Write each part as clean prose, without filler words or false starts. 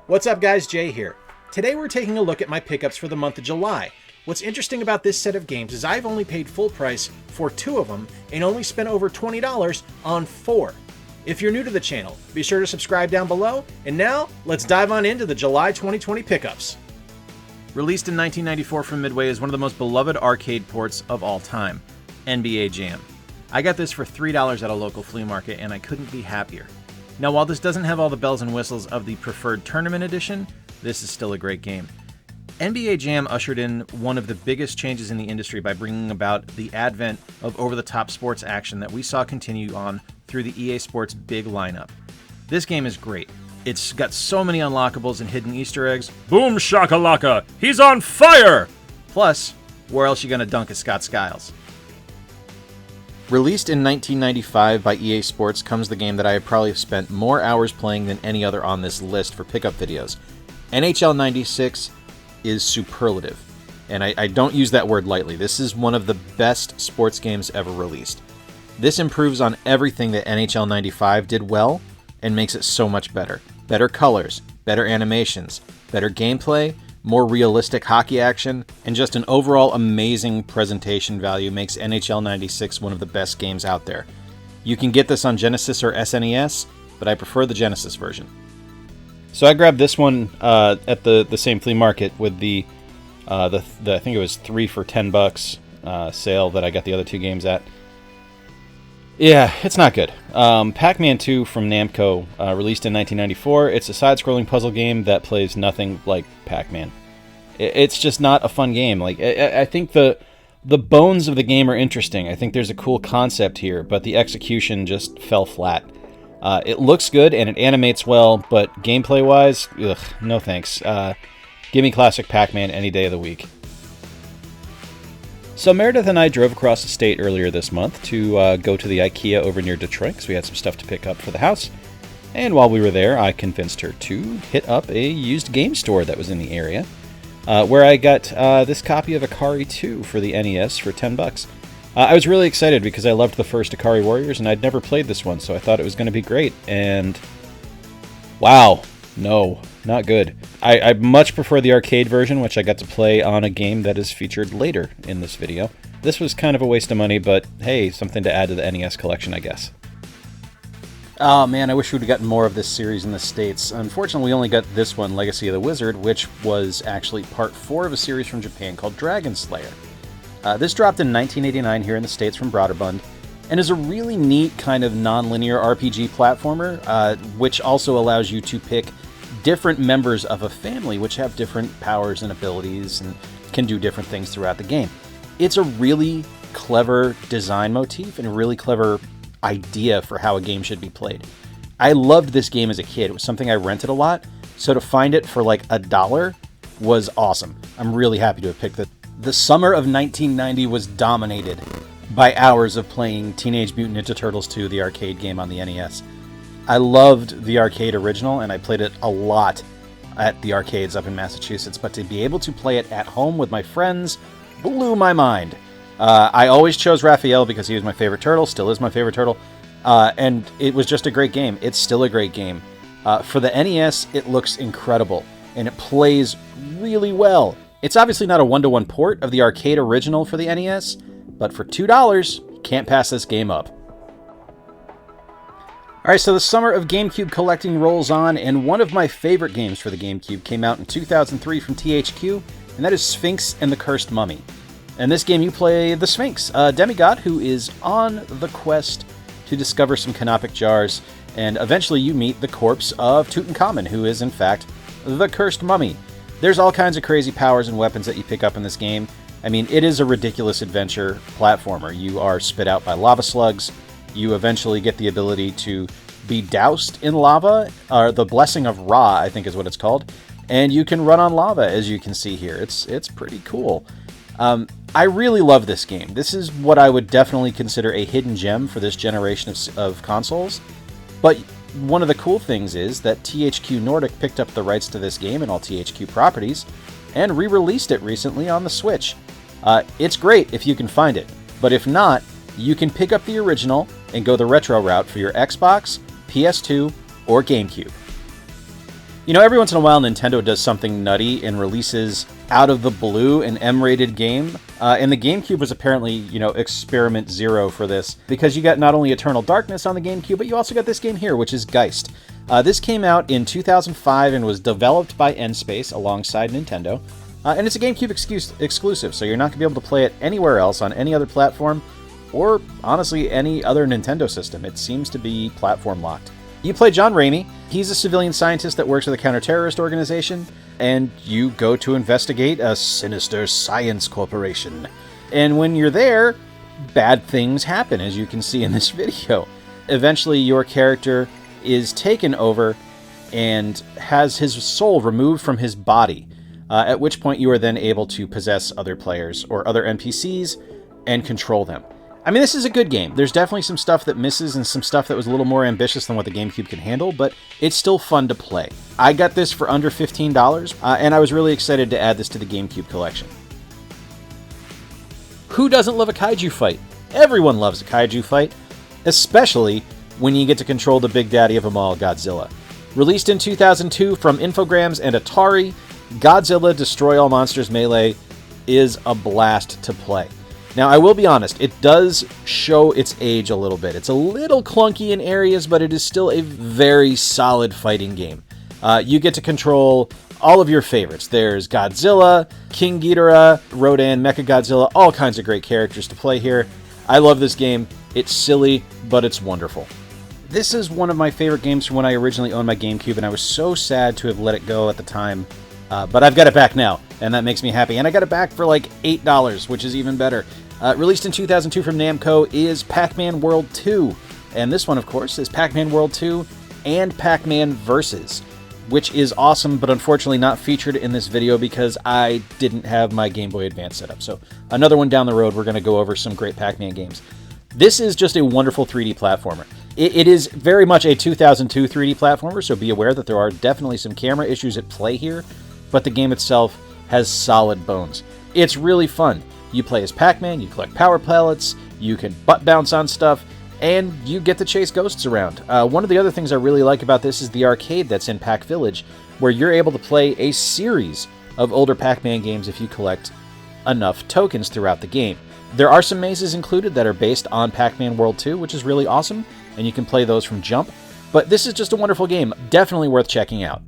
What's up guys, Jay here. Today we're taking a look at my pickups for the month of July. What's interesting about this set of games is I've only paid full price for 2 of them and only spent over $20 on 4. If you're new to the channel, be sure to subscribe down below, and now let's dive on into the July 2020 pickups. Released in 1994 from Midway is one of the most beloved arcade ports of all time, NBA Jam. I got this for $3 at a local flea market and I couldn't be happier. Now while this doesn't have all the bells and whistles of the preferred tournament edition, this is still a great game. NBA Jam ushered in one of the biggest changes in the industry by bringing about the advent of over-the-top sports action that we saw continue on through the EA Sports big lineup. This game is great. It's got so many unlockables and hidden Easter eggs. Boom shakalaka! He's on fire! Plus, where else you gonna dunk a Scott Skiles? Released in 1995 by EA Sports comes the game that I have probably spent more hours playing than any other on this list for pickup videos. NHL 96 is superlative, and I don't use that word lightly. This is one of the best sports games ever released. This improves on everything that NHL 95 did well and makes it so much better. Better colors, better animations, better gameplay, more realistic hockey action, and just an overall amazing presentation value makes NHL 96 one of the best games out there. You can get this on Genesis or SNES, but I prefer the Genesis version. So I grabbed this one at the same flea market with the I think it was 3 for $10 sale that I got the other 2 games at. Yeah, it's not good. Pac-Man II from Namco, released in 1994. It's a side-scrolling puzzle game that plays nothing like Pac-Man. It's just not a fun game. Like I think the bones of the game are interesting. I think there's a cool concept here, but the execution just fell flat. It looks good and it animates well, but gameplay-wise, ugh, no thanks. Give me classic Pac-Man any day of the week. So Meredith and I drove across the state earlier this month to go to the IKEA over near Detroit because we had some stuff to pick up for the house. And while we were there, I convinced her to hit up a used game store that was in the area, where I got this copy of Akari II for the NES for $10. I was really excited because I loved the first Ikari Warriors and I'd never played this one, so I thought it was going to be great. And wow, no, not good. I much prefer the arcade version, which I got to play on a game that is featured later in this video. This was kind of a waste of money, but hey, something to add to the NES collection, I guess. Oh man, I wish we'd have gotten more of this series in the States. Unfortunately, we only got this one, Legacy of the Wizard, which was actually part 4 of a series from Japan called Dragon Slayer. This dropped in 1989 here in the States from Broderbund, and is a really neat kind of non-linear RPG platformer, which also allows you to pick different members of a family which have different powers and abilities and can do different things throughout the game. It's a really clever design motif and a really clever idea for how a game should be played. I loved this game as a kid. It was something I rented a lot, so to find it for like $1 was awesome. I'm really happy to have picked it. The summer of 1990 was dominated by hours of playing Teenage Mutant Ninja Turtles 2, the arcade game on the NES. I loved the arcade original, and I played it a lot at the arcades up in Massachusetts, but to be able to play it at home with my friends blew my mind. I always chose Raphael because he was my favorite turtle, still is my favorite turtle, and it was just a great game. It's still a great game. For the NES, it looks incredible, and it plays really well. It's obviously not a one-to-one port of the arcade original for the NES, but for $2, you can't pass this game up. Alright, so the summer of GameCube collecting rolls on, and one of my favorite games for the GameCube came out in 2003 from THQ, and that is Sphinx and the Cursed Mummy. In this game you play the Sphinx, a demigod who is on the quest to discover some canopic jars, and eventually you meet the corpse of Tutankhamun, who is in fact the Cursed Mummy. There's all kinds of crazy powers and weapons that you pick up in this game. I mean, it is a ridiculous adventure platformer. You are spit out by lava slugs. You eventually get the ability to be doused in lava, or the Blessing of Ra, I think is what it's called, and you can run on lava, as you can see here. It's pretty cool. I really love this game. This is what I would definitely consider a hidden gem for this generation of consoles, but one of the cool things is that THQ Nordic picked up the rights to this game and all THQ properties, and re-released it recently on the Switch. It's great if you can find it, but if not, you can pick up the original and go the retro route for your Xbox, PS2, or GameCube. You know, every once in a while, Nintendo does something nutty and releases out of the blue an M-rated game. And the GameCube was apparently, you know, experiment zero for this, because you got not only Eternal Darkness on the GameCube, but you also got this game here, which is Geist. This came out in 2005 and was developed by N-Space alongside Nintendo. And it's a GameCube exclusive, so you're not going to be able to play it anywhere else on any other platform, or honestly any other Nintendo system. It seems to be platform locked. You play John Raimi. He's a civilian scientist that works with a counter-terrorist organization, and you go to investigate a sinister science corporation. And when you're there, bad things happen, as you can see in this video. Eventually, your character is taken over and has his soul removed from his body, at which point you are then able to possess other players or other NPCs and control them. I mean, this is a good game. There's definitely some stuff that misses and some stuff that was a little more ambitious than what the GameCube can handle, but it's still fun to play. I got this for under $15, and I was really excited to add this to the GameCube collection. Who doesn't love a kaiju fight? Everyone loves a kaiju fight, especially when you get to control the big daddy of them all, Godzilla. Released in 2002 from Infogrames and Atari, Godzilla Destroy All Monsters Melee is a blast to play. Now, I will be honest, it does show its age a little bit. It's a little clunky in areas, but it is still a very solid fighting game. You get to control all of your favorites. There's Godzilla, King Ghidorah, Rodan, Mechagodzilla, all kinds of great characters to play here. I love this game. It's silly, but it's wonderful. This is one of my favorite games from when I originally owned my GameCube, and I was so sad to have let it go at the time. But I've got it back now, and that makes me happy. And I got it back for like $8, which is even better. Released in 2002 from Namco is Pac-Man World 2. And this one, of course, is Pac-Man World 2 and Pac-Man Versus, which is awesome, but unfortunately not featured in this video because I didn't have my Game Boy Advance set up. So another one down the road, we're going to go over some great Pac-Man games. This is just a wonderful 3D platformer. It is very much a 2002 3D platformer, so be aware that there are definitely some camera issues at play here, but the game itself has solid bones. It's really fun. You play as Pac-Man, you collect power pellets, you can butt bounce on stuff, and you get to chase ghosts around. One of the other things I really like about this is the arcade that's in Pac Village, where you're able to play a series of older Pac-Man games if you collect enough tokens throughout the game. There are some mazes included that are based on Pac-Man World 2, which is really awesome, and you can play those from jump. But this is just a wonderful game, definitely worth checking out.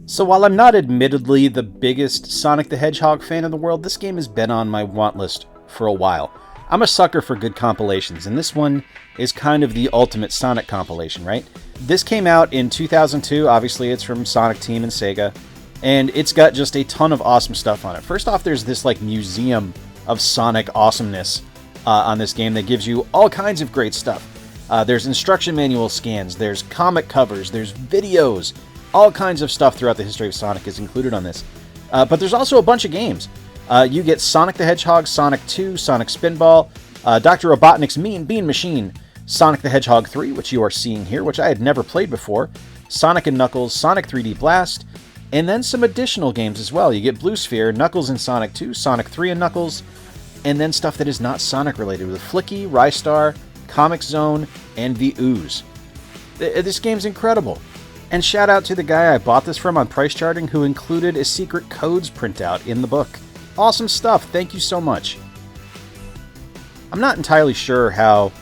So while I'm not admittedly the biggest Sonic the Hedgehog fan in the world, this game has been on my want list for a while. I'm a sucker for good compilations, and this one is kind of the ultimate Sonic compilation, right? This came out in 2002, obviously it's from Sonic Team and Sega, and it's got just a ton of awesome stuff on it. First off, there's this like museum of Sonic awesomeness on this game that gives you all kinds of great stuff. There's instruction manual scans, there's comic covers, there's videos, all kinds of stuff throughout the history of Sonic is included on this. But there's also a bunch of games. You get Sonic the Hedgehog, Sonic 2, Sonic Spinball, Dr. Robotnik's Mean Bean Machine, Sonic the Hedgehog 3, which you are seeing here, which I had never played before, Sonic and Knuckles, Sonic 3D Blast, and then some additional games as well. You get Blue Sphere, Knuckles and Sonic 2, Sonic 3 and Knuckles, and then stuff that is not Sonic related with Flicky, Rystar, Comic Zone, and the Ooze. This game's incredible. And shout out to the guy I bought this from on Price Charting who included a secret codes printout in the book. Awesome stuff, thank you so much. I'm not entirely sure how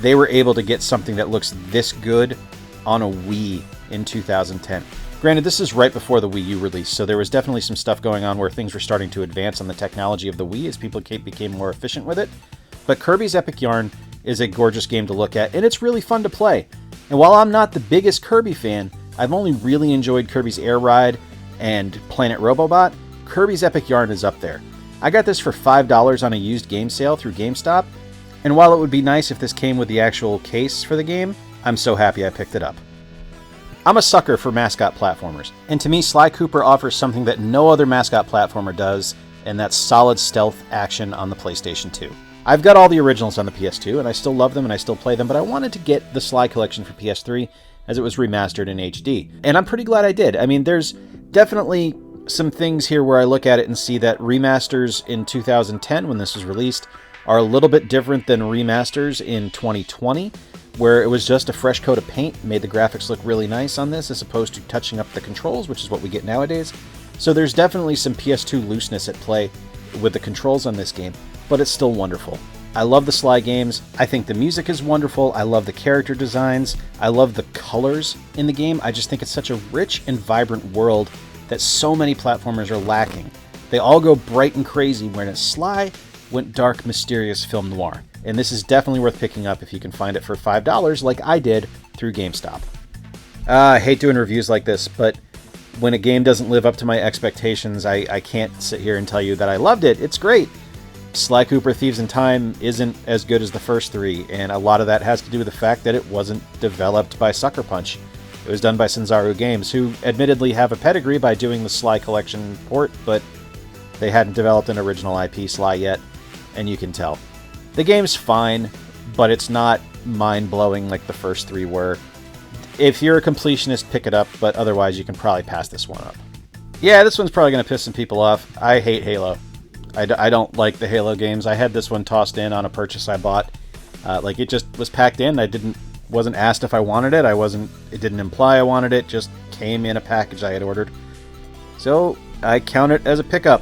they were able to get something that looks this good on a Wii in 2010. Granted, this is right before the Wii U release, so there was definitely some stuff going on where things were starting to advance on the technology of the Wii as people became more efficient with it. But Kirby's Epic Yarn is a gorgeous game to look at, and it's really fun to play. And while I'm not the biggest Kirby fan, I've only really enjoyed Kirby's Air Ride and Planet Robobot. Kirby's Epic Yarn is up there. I got this for $5 on a used game sale through GameStop, and while it would be nice if this came with the actual case for the game, I'm so happy I picked it up. I'm a sucker for mascot platformers, and to me Sly Cooper offers something that no other mascot platformer does, and that's solid stealth action on the PlayStation 2. I've got all the originals on the PS2, and I still love them and I still play them, but I wanted to get the Sly Collection for PS3 as it was remastered in HD. And I'm pretty glad I did. I mean, there's definitely some things here where I look at it and see that remasters in 2010, when this was released, are a little bit different than remasters in 2020. where it was just a fresh coat of paint, made the graphics look really nice on this, as opposed to touching up the controls, which is what we get nowadays. So there's definitely some PS2 looseness at play with the controls on this game, but it's still wonderful. I love the Sly games. I think the music is wonderful. I love the character designs. I love the colors in the game. I just think it's such a rich and vibrant world that so many platformers are lacking. They all go bright and crazy, whereas Sly went dark, mysterious film noir. And this is definitely worth picking up if you can find it for $5 like I did through GameStop. I hate doing reviews like this, but when a game doesn't live up to my expectations, I can't sit here and tell you that I loved it. It's great. Sly Cooper Thieves in Time isn't as good as the first three, and a lot of that has to do with the fact that it wasn't developed by Sucker Punch. It was done by Sanzaru Games, who admittedly have a pedigree by doing the Sly Collection port, but they hadn't developed an original IP Sly yet, and you can tell. The game's fine, but it's not mind-blowing like the first three were. If you're a completionist, pick it up, but otherwise you can probably pass this one up. Yeah, this one's probably going to piss some people off. I hate Halo. I don't like the Halo games. I had this one tossed in on a purchase I bought. Like, it just was packed in. Wasn't asked if I wanted it. It didn't imply I wanted it. Just came in a package I had ordered. So I count it as a pickup.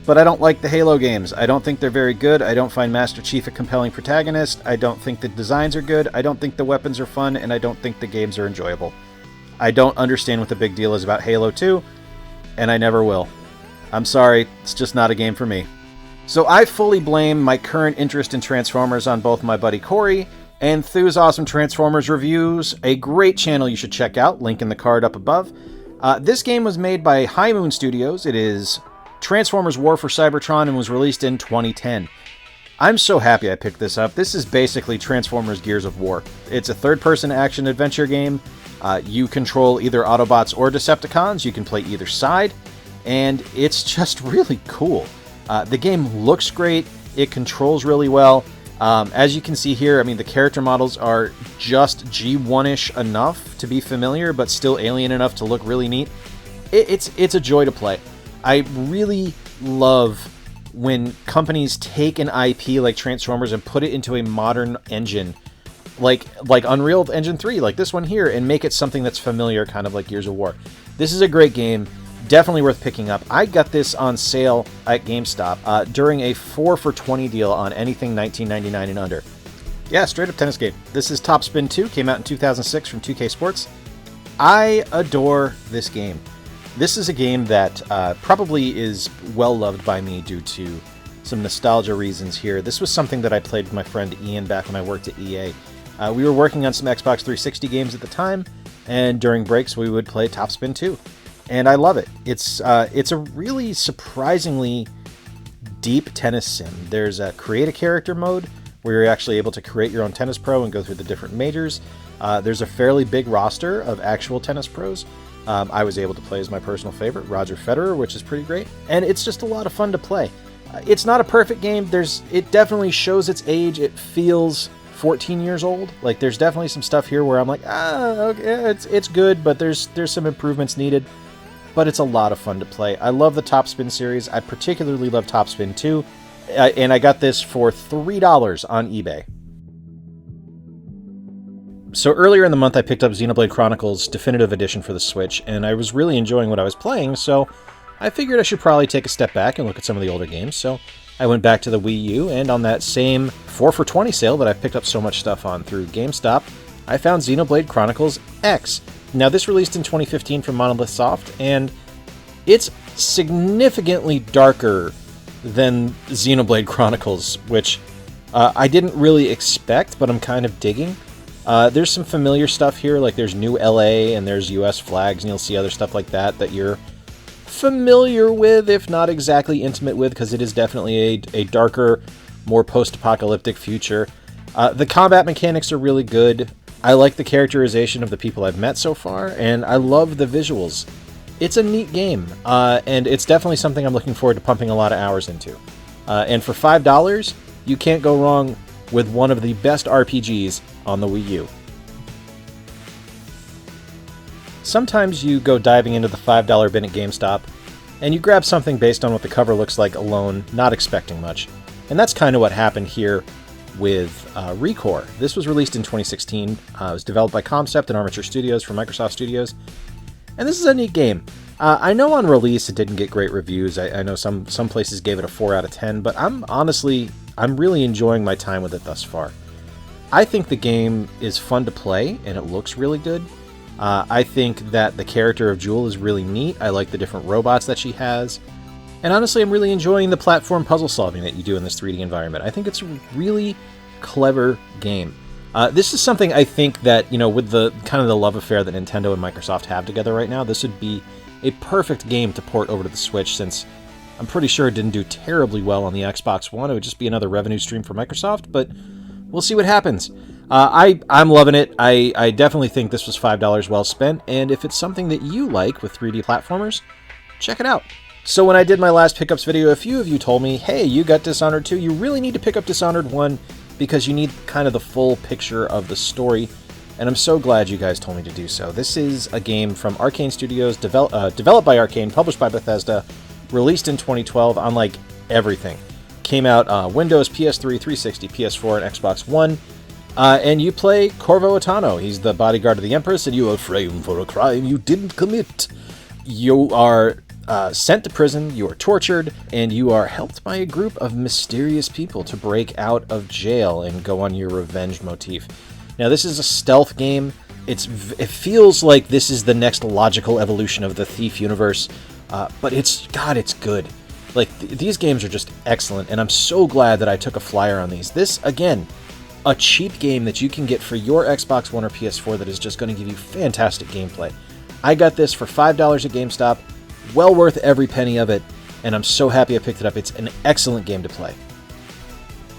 But I don't like the Halo games. I don't think they're very good. I don't find Master Chief a compelling protagonist. I don't think the designs are good. I don't think the weapons are fun. And I don't think the games are enjoyable. I don't understand what the big deal is about Halo 2. And I never will. I'm sorry, it's just not a game for me. So I fully blame my current interest in Transformers on both my buddy Corey and Thu's Awesome Transformers Reviews, a great channel you should check out, link in the card up above. This game was made by High Moon Studios. It is Transformers War for Cybertron and was released in 2010. I'm so happy I picked this up. This is basically Transformers Gears of War. It's a third-person action-adventure game. You control either Autobots or Decepticons. You can play either side. And it's just really cool. The game looks great. It controls really well. As you can see here, I mean, the character models are just G1-ish enough to be familiar, but still alien enough to look really neat. It's a joy to play. I really love when companies take an IP like Transformers and put it into a modern engine, like Unreal Engine 3, like this one here, and make it something that's familiar, kind of like Gears of War. This is a great game. Definitely worth picking up. I got this on sale at GameStop during a 4 for $20 deal on anything $19.99 and under. Yeah, straight up tennis game. This is Top Spin 2, came out in 2006 from 2K Sports. I adore this game. This is a game that probably is well loved by me due to some nostalgia reasons here. This was something that I played with my friend Ian back when I worked at EA. We were working on some Xbox 360 games at the time, and during breaks we would play Top Spin 2. And I love it. It's a really surprisingly deep tennis sim. There's a create a character mode where you're actually able to create your own tennis pro and go through the different majors. There's a fairly big roster of actual tennis pros. I was able to play as my personal favorite, Roger Federer, which is pretty great. And it's just a lot of fun to play. It's not a perfect game. It definitely shows its age. It feels 14 years old. Like, there's definitely some stuff here where I'm like, okay, it's good, but there's some improvements needed. But it's a lot of fun to play. I love the Top Spin series. I particularly love Top Spin 2. And I got this for $3 on eBay. So earlier in the month, I picked up Xenoblade Chronicles Definitive Edition for the Switch, and I was really enjoying what I was playing, so I figured I should probably take a step back and look at some of the older games. So I went back to the Wii U, and on that same 4 for $20 sale that I picked up so much stuff on through GameStop, I found Xenoblade Chronicles X. Now, this released in 2015 from Monolith Soft, and it's significantly darker than Xenoblade Chronicles, which I didn't really expect, but I'm kind of digging. There's some familiar stuff here, like there's New LA, and there's US flags, and you'll see other stuff like that you're familiar with, if not exactly intimate with, because it is definitely a darker, more post-apocalyptic future. The combat mechanics are really good. I like the characterization of the people I've met so far, and I love the visuals. It's a neat game, and it's definitely something I'm looking forward to pumping a lot of hours into. And for $5, you can't go wrong with one of the best RPGs on the Wii U. Sometimes you go diving into the $5 bin at GameStop, and you grab something based on what the cover looks like alone, not expecting much. And that's kind of what happened here with ReCore. This was released in 2016. It was developed by Concept and Armature Studios for Microsoft Studios. And this is a neat game. I know on release it didn't get great reviews. I know some places gave it a 4 out of 10, but I'm really enjoying my time with it thus far. I think the game is fun to play, and it looks really good. I think that the character of Jewel is really neat. I like the different robots that she has. And honestly, I'm really enjoying the platform puzzle solving that you do in this 3D environment. I think it's a really clever game. This is something I think that, with the kind of the love affair that Nintendo and Microsoft have together right now, this would be a perfect game to port over to the Switch, since I'm pretty sure it didn't do terribly well on the Xbox One. It would just be another revenue stream for Microsoft, but we'll see what happens. I'm loving it. I definitely think this was $5 well spent, and if it's something that you like with 3D platformers, check it out. So when I did my last pickups video, a few of you told me, hey, you got Dishonored 2, you really need to pick up Dishonored 1 because you need kind of the full picture of the story, and I'm so glad you guys told me to do so. This is a game from Arcane Studios, developed by Arcane, published by Bethesda, released in 2012 on, like, everything. Came out Windows, PS3, 360, PS4, and Xbox One. And you play Corvo Attano. He's the bodyguard of the Empress, and you are framed for a crime you didn't commit. You are sent to prison, you are tortured, and you are helped by a group of mysterious people to break out of jail and go on your revenge motif. Now, this is a stealth game. It feels like this is the next logical evolution of the Thief universe, but it's good. Like, these games are just excellent, and I'm so glad that I took a flyer on these. This, again, a cheap game that you can get for your Xbox One or PS4 that is just going to give you fantastic gameplay. I got this for $5 at GameStop, well worth every penny of it, and I'm so happy I picked it up. It's an excellent game to play.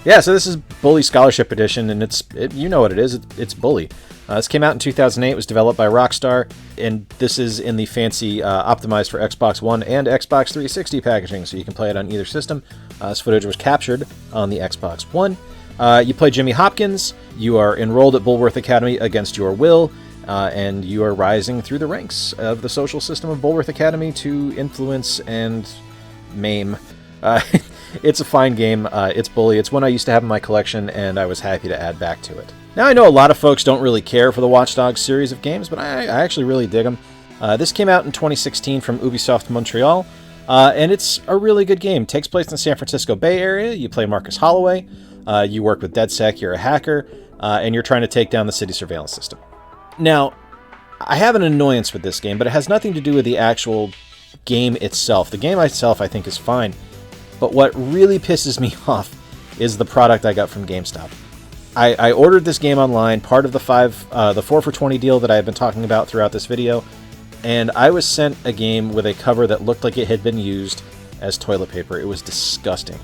Yeah, so this is Bully Scholarship Edition, and you know what it is. It's Bully. This came out in 2008. It was developed by Rockstar, and this is in the fancy optimized for Xbox One and Xbox 360 packaging, so you can play it on either system. This footage was captured on the Xbox One. You play Jimmy Hopkins. You are enrolled at Bulworth Academy against your will, and you are rising through the ranks of the social system of Bulworth Academy to influence and maim. It's a fine game. It's Bully. It's one I used to have in my collection, and I was happy to add back to it. Now, I know a lot of folks don't really care for the Watch Dogs series of games, but I actually really dig them. This came out in 2016 from Ubisoft Montreal, and it's a really good game. It takes place in the San Francisco Bay Area. You play Marcus Holloway. You work with DedSec. You're a hacker, and you're trying to take down the city surveillance system. Now, I have an annoyance with this game, but it has nothing to do with the actual game itself. The game itself, I think, is fine. But what really pisses me off is the product I got from GameStop. I ordered this game online, part of the 4 for $20 deal that I have been talking about throughout this video, and I was sent a game with a cover that looked like it had been used as toilet paper. It was disgusting.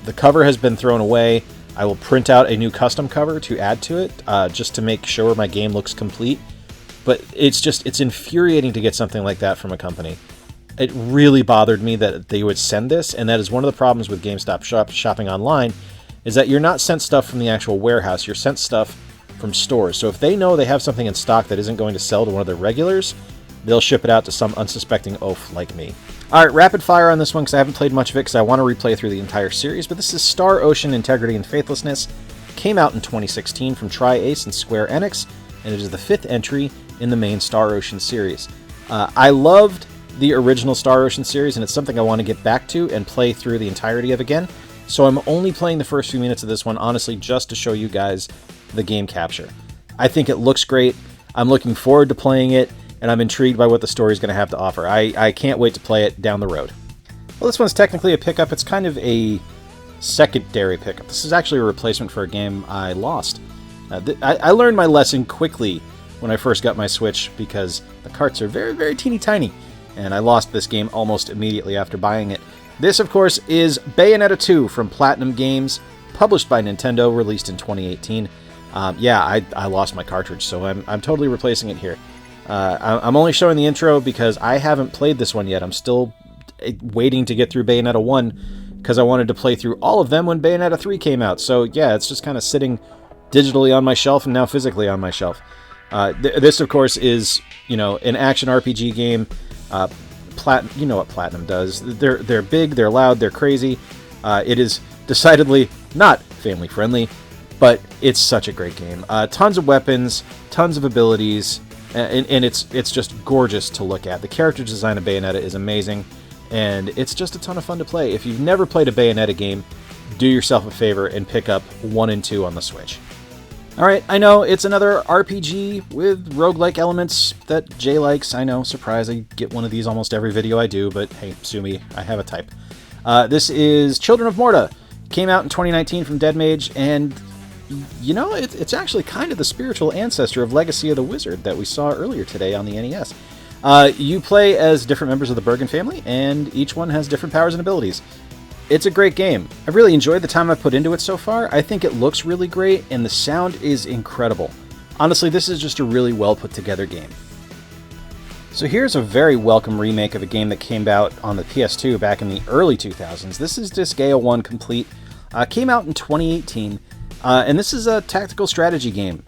The cover has been thrown away. I will print out a new custom cover to add to it, just to make sure my game looks complete. But it's infuriating to get something like that from a company. It really bothered me that they would send this, and that is one of the problems with GameStop shopping online, is that you're not sent stuff from the actual warehouse, you're sent stuff from stores. So if they know they have something in stock that isn't going to sell to one of their regulars, they'll ship it out to some unsuspecting oaf like me. Alright, rapid fire on this one, because I haven't played much of it, because I want to replay through the entire series, but this is Star Ocean Integrity and Faithlessness. Came out in 2016 from Tri-Ace and Square Enix, and it is the 5th entry in the main Star Ocean series. I loved the original Star Ocean series, and it's something I want to get back to and play through the entirety of again. So I'm only playing the first few minutes of this one, honestly, just to show you guys the game capture. I think it looks great. I'm looking forward to playing it, and I'm intrigued by what the story is going to have to offer. I can't wait to play it down the road. Well, this one's technically a pickup. It's kind of a secondary pickup. This is actually a replacement for a game I lost. I learned my lesson quickly when I first got my Switch, because the carts are very, very teeny tiny, and I lost this game almost immediately after buying it. This, of course, is Bayonetta 2 from Platinum Games, published by Nintendo, released in 2018. I lost my cartridge, so I'm totally replacing it here. I'm only showing the intro because I haven't played this one yet. I'm still waiting to get through Bayonetta 1, because I wanted to play through all of them when Bayonetta 3 came out. So yeah, it's just kind of sitting digitally on my shelf and now physically on my shelf. This, of course, is, an action RPG game. You know what Platinum does. They're big, they're loud, they're crazy. It is decidedly not family friendly, but it's such a great game. Tons of weapons, tons of abilities, and it's just gorgeous to look at. The character design of Bayonetta is amazing, and it's just a ton of fun to play. If you've never played a Bayonetta game, do yourself a favor and pick up 1 and 2 on the Switch. Alright, I know, it's another RPG with roguelike elements that Jay likes. I know, surprise, I get one of these almost every video I do, but hey, sue me, I have a type. This is Children of Morta. Came out in 2019 from Dead Mage, and you know, it's actually kind of the spiritual ancestor of Legacy of the Wizard that we saw earlier today on the NES. You play as different members of the Bergen family, and each one has different powers and abilities. It's a great game. I've really enjoyed the time I've put into it so far. I think it looks really great, and the sound is incredible. Honestly, this is just a really well put together game. So here's a very welcome remake of a game that came out on the PS2 back in the early 2000s. This is Gal1 Complete. Came out in 2018, and this is a tactical strategy game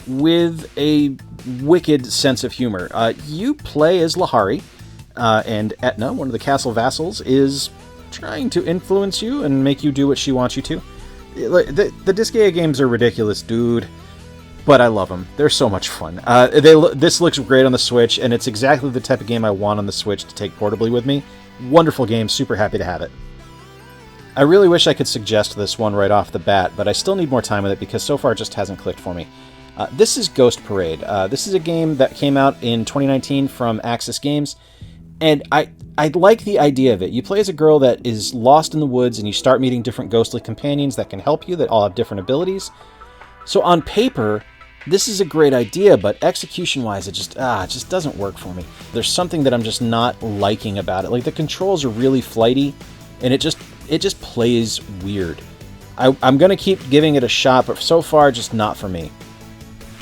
with a wicked sense of humor. You play as Lahari, and Etna, one of the castle vassals, is trying to influence you and make you do what she wants you to. The Disgaea games are ridiculous, dude, but I love them. They're so much fun. This looks great on the Switch, and it's exactly the type of game I want on the Switch to take portably with me. Wonderful game, super happy to have it. I really wish I could suggest this one right off the bat, but I still need more time with it because so far it just hasn't clicked for me. This is Ghost Parade. This is a game that came out in 2019 from Axis Games, and I like the idea of it. You play as a girl that is lost in the woods, and you start meeting different ghostly companions that can help you, that all have different abilities. So on paper, this is a great idea, but execution-wise, it just doesn't work for me. There's something that I'm just not liking about it. Like, the controls are really flighty, and it just plays weird. I'm going to keep giving it a shot, but so far, just not for me.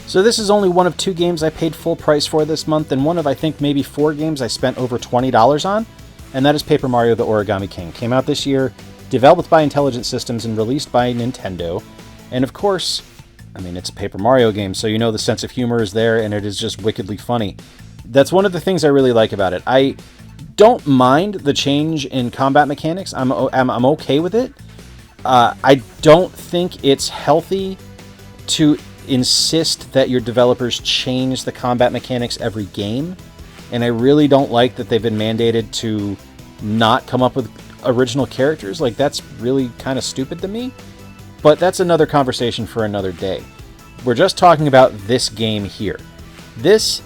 So this is only one of 2 games I paid full price for this month, and one of, I think, maybe 4 games I spent over $20 on, and that is Paper Mario the Origami King. Came out this year, developed by Intelligent Systems and released by Nintendo, and of course, I mean, it's a Paper Mario game, so you know the sense of humor is there, and it is just wickedly funny. That's one of the things I really like about it. I don't mind the change in combat mechanics. I'm okay with it. I don't think it's healthy to insist that your developers change the combat mechanics every game, and I really don't like that they've been mandated to not come up with original characters. Like, that's really kind of stupid to me, but that's another conversation for another day. We're just talking about this game here. This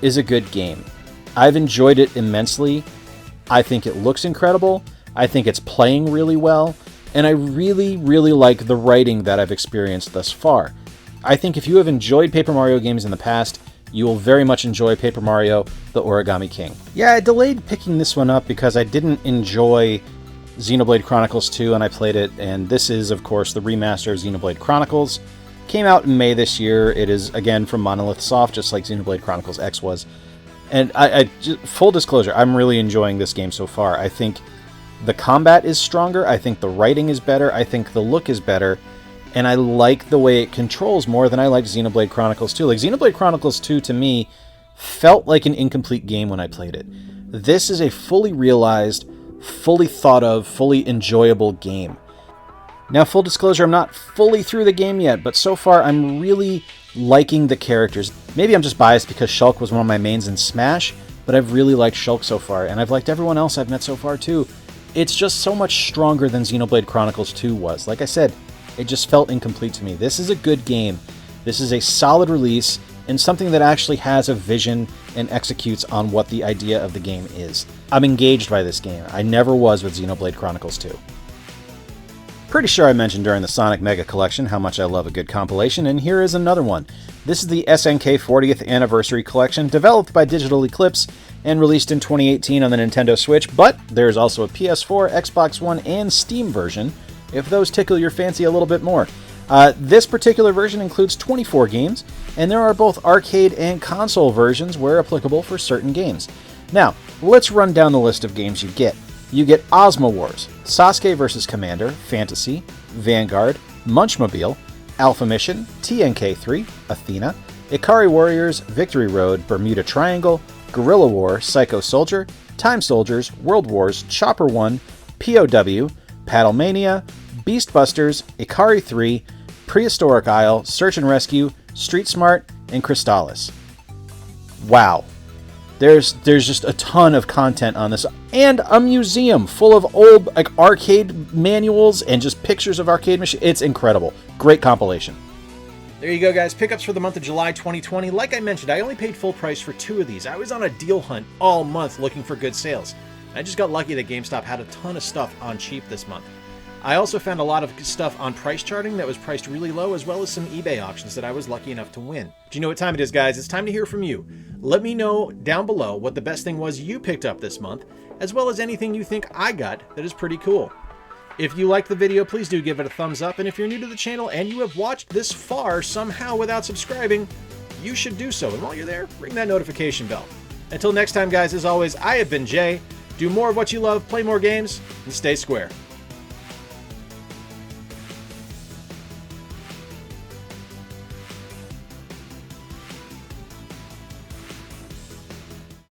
is a good game. I've enjoyed it immensely. I think it looks incredible. I think it's playing really well, and I really, really like the writing that I've experienced thus far. I think if you have enjoyed Paper Mario games in the past, you will very much enjoy Paper Mario the Origami King. Yeah, I delayed picking this one up because I didn't enjoy Xenoblade Chronicles 2 and I played it, and this is, of course, the remaster of Xenoblade Chronicles. Came out in May this year. It is, again, from Monolith Soft, just like Xenoblade Chronicles X was. And full disclosure, I'm really enjoying this game so far. I think the combat is stronger, I think the writing is better, I think the look is better, and I like the way it controls more than I liked Xenoblade Chronicles 2. Like, Xenoblade Chronicles 2, to me, felt like an incomplete game when I played it. This is a fully realized, fully thought of, fully enjoyable game. Now, full disclosure, I'm not fully through the game yet, but so far I'm really liking the characters. Maybe I'm just biased because Shulk was one of my mains in Smash, but I've really liked Shulk so far, and I've liked everyone else I've met so far too. It's just so much stronger than Xenoblade Chronicles 2 was. Like I said, it just felt incomplete to me. This is a good game. This is a solid release, and something that actually has a vision and executes on what the idea of the game is. I'm engaged by this game. I never was with Xenoblade Chronicles 2. Pretty sure I mentioned during the Sonic Mega Collection how much I love a good compilation, and here is another one. This is the SNK 40th Anniversary Collection, developed by Digital Eclipse and released in 2018 on the Nintendo Switch, but there's also a PS4, Xbox One, and Steam version, if those tickle your fancy a little bit more. This particular version includes 24 games, and there are both arcade and console versions where applicable for certain games. Now, let's run down the list of games you get. You get Ozma Wars, Sasuke vs. Commander, Fantasy, Vanguard, Munchmobile, Alpha Mission, TNK3, Athena, Ikari Warriors, Victory Road, Bermuda Triangle, Guerrilla War, Psycho Soldier, Time Soldiers, World Wars, Chopper 1, POW, Paddlemania, Beastbusters, Akari 3, Prehistoric Isle, Search and Rescue, Street Smart, and Crystallis. Wow. There's just a ton of content on this, and a museum full of old arcade manuals and just pictures of arcade machines. It's incredible. Great compilation. There you go, guys. Pickups for the month of July 2020. Like I mentioned, I only paid full price for 2 of these. I was on a deal hunt all month looking for good sales. I just got lucky that GameStop had a ton of stuff on cheap this month. I also found a lot of stuff on price charting that was priced really low, as well as some eBay auctions that I was lucky enough to win. Do you know what time it is, guys? It's time to hear from you. Let me know down below what the best thing was you picked up this month, as well as anything you think I got that is pretty cool. If you liked the video, please do give it a thumbs up, and if you're new to the channel and you have watched this far somehow without subscribing, you should do so. And while you're there, ring that notification bell. Until next time, guys, as always, I have been Jay. Do more of what you love, play more games, and stay square.